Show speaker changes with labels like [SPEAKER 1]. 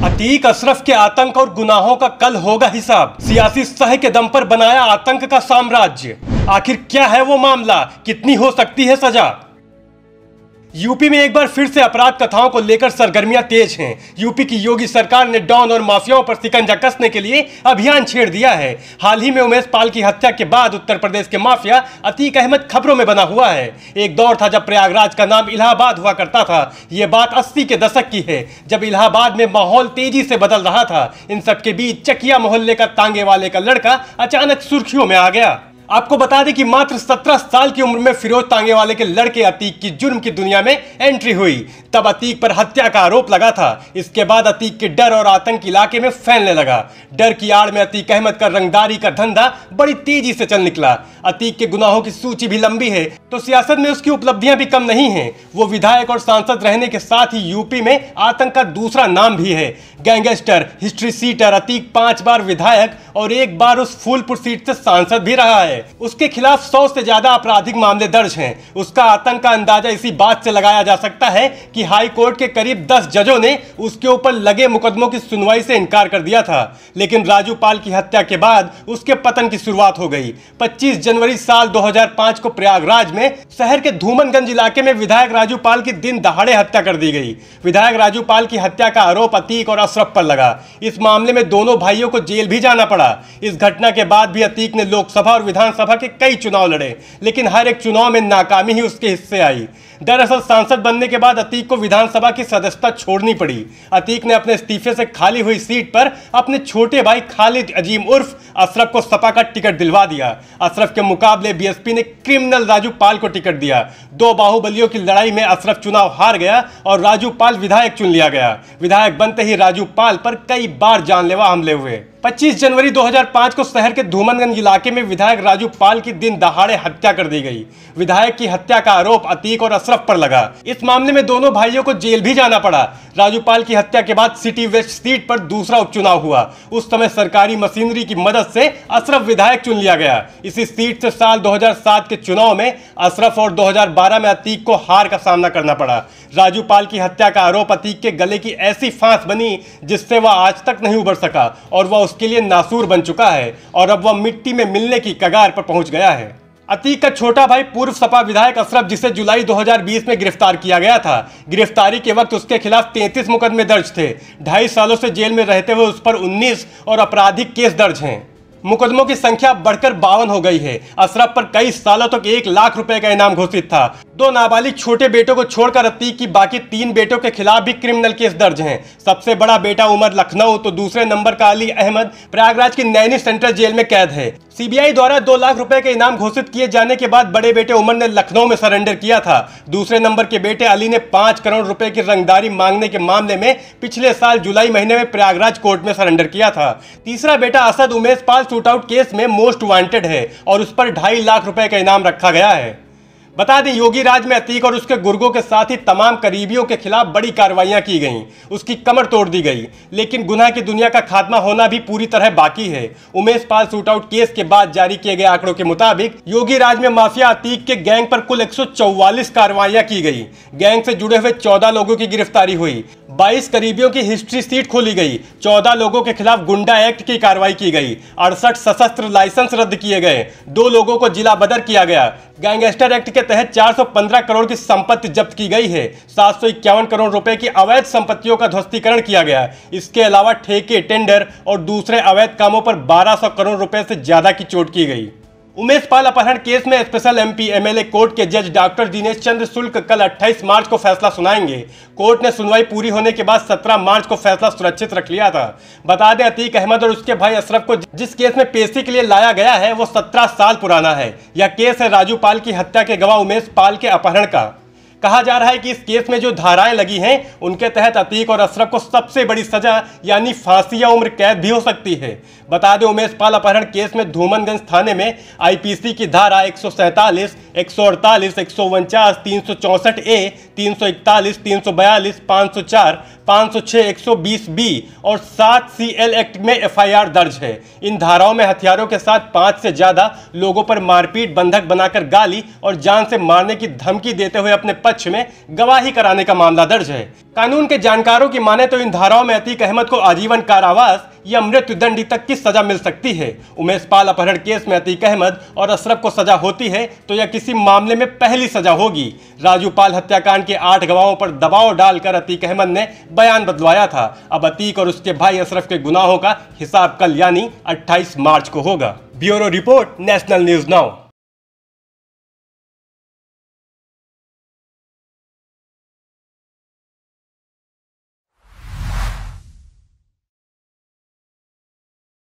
[SPEAKER 1] अतीक अशरफ के आतंक और गुनाहों का कल होगा हिसाब। सियासी सह के दम पर बनाया आतंक का साम्राज्य। आखिर क्या है वो मामला, कितनी हो सकती है सजा। यूपी में एक बार फिर से अपराध कथाओं को लेकर सरगर्मियां तेज हैं। यूपी की योगी सरकार ने डॉन और माफियाओं पर शिकंजा कसने के लिए अभियान छेड़ दिया है। हाल ही में उमेश पाल की हत्या के बाद उत्तर प्रदेश के माफिया अतीक अहमद खबरों में बना हुआ है। एक दौर था जब प्रयागराज का नाम इलाहाबाद हुआ करता था। ये बात 80 के दशक की है, जब इलाहाबाद में माहौल तेजी से बदल रहा था। इन सबके बीच चकिया मोहल्ले का तांगे वाले का लड़का अचानक सुर्खियों में आ गया। आपको बता दें कि मात्र 17 साल की उम्र में फिरोज तांगे वाले के लड़के अतीक की जुर्म की दुनिया में एंट्री हुई। तब अतीक पर हत्या का आरोप लगा था। इसके बाद अतीक के डर और आतंक इलाके में फैलने लगा। डर की आड़ में अतीक अहमद का रंगदारी का धंधा बड़ी तेजी से चल निकला। अतीक के गुनाहों की सूची भी लंबी है, तो सियासत में उसकी उपलब्धियां भी कम नहीं है। वो विधायक और सांसद रहने के साथ ही यूपी में आतंक का दूसरा नाम भी है। गैंगस्टर, हिस्ट्री सीटर अतीक 5 बार विधायक और 1 बार उस फूलपुर सीट से सांसद भी रहा है। उसके खिलाफ 100 से ज्यादा आपराधिक मामले दर्ज हैं। उसका आतंक का अंदाजा इसी बात से लगाया जा सकता है कि हाई कोर्ट के करीब 10 जजों ने उसके ऊपर लगे मुकदमों की सुनवाई से इनकार कर दिया था। लेकिन राजू पाल की हत्या के बाद उसके पतन की शुरुआत हो गई। 25 जनवरी साल 2005 को प्रयागराज में शहर के धूमनगंज इलाके में विधायक राजू पाल की दिन दहाड़े हत्या कर दी गई। विधायक राजू पाल की हत्या का आरोप अतीक और अशरफ पर लगा। इस मामले में दोनों भाइयों को जेल भी जाना पड़ा। इस घटना के बाद भी अतीक ने लोकसभा और विधानसभा के कई चुनाव लड़े, लेकिन हर एक चुनाव में नाकामी ही उसके हिस्से आई। दरअसल सांसद बनने के बाद अतीक को विधानसभा की सदस्यता छोड़नी पड़ी। अतीक ने अपने इस्तीफे से खाली हुई सीट पर अपने छोटे भाई खालिद अजीम उर्फ अशरफ को सपा का टिकट दिलवा दिया। अशरफ के मुकाबले बीएसपी ने क्रिमिनल राजू पाल को टिकट दिया। 2 बाहुबलियों की लड़ाई में अशरफ चुनाव हार गया और राजू पाल विधायक चुन लिया गया। विधायक बनते ही राजू पाल पर कई बार जानलेवा हमले हुए। 25 जनवरी 2005 को शहर के धूमनगंज इलाके में विधायक राजू पाल की दिन दहाड़े हत्या कर दी गई। विधायक की हत्या का आरोप अतीक और अशरफ पर लगा। इस मामले में दोनों भाइयों को जेल भी जाना पड़ा। राजू पाल की हत्या के बाद सिटी वेस्ट सीट पर दूसरा उपचुनाव हुआ। उस समय सरकारी मशीनरी की मदद से अशरफ विधायक चुन लिया गया। इसी सीट से साल 2007 के चुनाव में अशरफ और 2012 में अतीक को हार का सामना करना पड़ा। राजू पाल की हत्या का आरोप अतीक के गले की ऐसी फांस बनी जिससे वह आज तक नहीं उबर सका और वह उसके लिए नासूर बन चुका है और अब वह मिट्टी में मिलने की कगार पर पहुंच गया है। अतीक का छोटा भाई पूर्व सपा विधायक अशरफ, जिसे जुलाई 2020 में गिरफ्तार किया गया था। गिरफ्तारी के वक्त उसके खिलाफ 33 मुकदमे दर्ज थे। 2.5 सालों से जेल में रहते हुए उस पर 19 और आपराधिक केस दर्ज हैं। मुकदमों की संख्या बढ़कर 52 हो गई है। अशरफ पर कई सालों तक 1 लाख रुपए का इनाम घोषित था। 2 नाबालिग छोटे बेटों को छोड़कर अतीक की बाकी 3 बेटों के खिलाफ भी क्रिमिनल केस दर्ज हैं। सबसे बड़ा बेटा उमर लखनऊ तो दूसरे नंबर का अली अहमद प्रयागराज की नैनी सेंट्रल जेल में कैद है। सीबीआई द्वारा 2 लाख रुपए के इनाम घोषित किए जाने के बाद बड़े बेटे उमर ने लखनऊ में सरेंडर किया था। दूसरे नंबर के बेटे अली ने 5 करोड़ रुपए की रंगदारी मांगने के मामले में पिछले साल जुलाई महीने में प्रयागराज कोर्ट में सरेंडर किया था। तीसरा बेटा असद उमेश पाल शूटआउट केस में मोस्ट वांटेड है और उस पर 2.5 लाख रुपए का इनाम रखा गया है। बता दें, योगी राज में अतीक और उसके गुर्गों के साथ ही तमाम करीबियों के खिलाफ बड़ी कार्रवाइयां की गईं। उसकी कमर तोड़ दी गई, लेकिन गुनाह की दुनिया का खात्मा होना भी पूरी तरह बाकी है। उमेश पाल शूटआउट केस के बाद जारी किए गए आंकड़ों के मुताबिक योगी राज में माफिया अतीक के गैंग पर कुल 144 कार्रवाइयां की गई। गैंग से जुड़े हुए 14 लोगों की गिरफ्तारी हुई। 22 करीबियों की हिस्ट्री सीट खोली गई। 14 लोगों के खिलाफ गुंडा एक्ट की कार्रवाई की गई। 68 सशस्त्र लाइसेंस रद्द किए गए। 2 लोगों को जिला बदर किया गया। गैंगस्टर एक्ट के तहत 415 करोड़ की संपत्ति जब्त की गई है। 751 करोड़ रुपए की अवैध संपत्तियों का ध्वस्तीकरण किया गया। इसके अलावा ठेके, टेंडर और दूसरे अवैध कामों पर 1200 करोड़ रुपए से ज्यादा की चोट की गई। उमेश पाल अपहरण केस में स्पेशल एमपी एमएलए कोर्ट के जज डॉक्टर दिनेश चंद्र शुक्ल कल 28 मार्च को फैसला सुनाएंगे। कोर्ट ने सुनवाई पूरी होने के बाद 17 मार्च को फैसला सुरक्षित रख लिया था। बता दें, अतीक अहमद और उसके भाई अशरफ को जिस केस में पेशी के लिए लाया गया है वो 17 साल पुराना है। यह केस है राजू पाल की हत्या के गवाह उमेश पाल के अपहरण का। कहा जा रहा है कि इस केस में जो धाराएं लगी हैं उनके तहत अतीक और अशरफ को सबसे बड़ी सजा यानी फांसी या उम्र कैद भी हो सकती है। बता दें, उमेश पाल अपहरण केस में धूमनगंज थाने में आईपीसी की धारा 147, 148, 149, 364A, 341, 342, 504, 506, 120B और 7 CL एक्ट में FIR दर्ज है। इन धाराओं में हथियारों के साथ 5 से ज्यादा लोगों पर मारपीट, बंधक बनाकर गाली और जान से मारने की धमकी देते हुए अपने पक्ष में गवाही कराने का मामला दर्ज है। कानून के जानकारों की माने तो इन धाराओं में अतीक अहमद को आजीवन कारावास या मृत्युदंड तक की सजा मिल सकती है। उमेश पाल अपहरण केस में अतीक अहमद और अशरफ को सजा होती है तो यह किसी मामले में पहली सजा होगी। राजू पाल हत्याकांड के 8 गवाहों पर दबाव डालकर अतीक अहमद ने बयान बदलवाया था। अब अतीक और उसके भाई अशरफ के गुनाहों का हिसाब कल यानी 28 मार्च को होगा। Bureau report, national news now.